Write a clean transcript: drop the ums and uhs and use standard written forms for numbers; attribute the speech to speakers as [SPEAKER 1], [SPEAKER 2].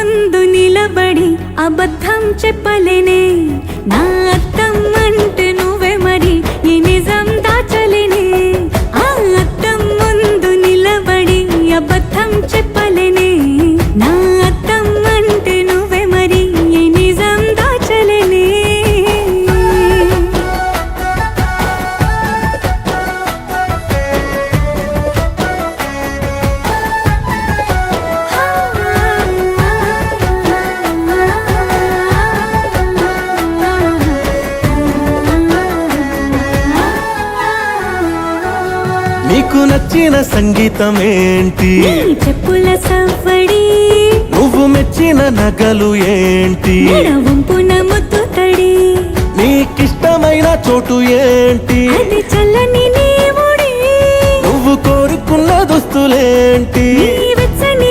[SPEAKER 1] ముందు నిలబడి అబద్ధం చెప్పలేనే నా అద్దం అంటే నువ్వే మరి ఈ నిజం దాచలేనే ఆ అద్దం ముందు నిలబడి అబద్ధం చెప్పలేనే నా అద్దం అంటే నువ్వే మరి ఈ నిజం దాచలేనే
[SPEAKER 2] నీకు నచ్చిన సంగీతం ఏంటి
[SPEAKER 1] నీ చెప్పుల సవ్వడి
[SPEAKER 2] నువ్వు మెచ్చిన నగలు ఏంటి
[SPEAKER 1] వంపున ముద్దు తడి
[SPEAKER 2] నీకిష్టమైన చోటు ఏంటి
[SPEAKER 1] అది చల్లని నీ ముడి
[SPEAKER 2] నువ్వు కోరుకున్న దుస్తులేంటి
[SPEAKER 1] నీవే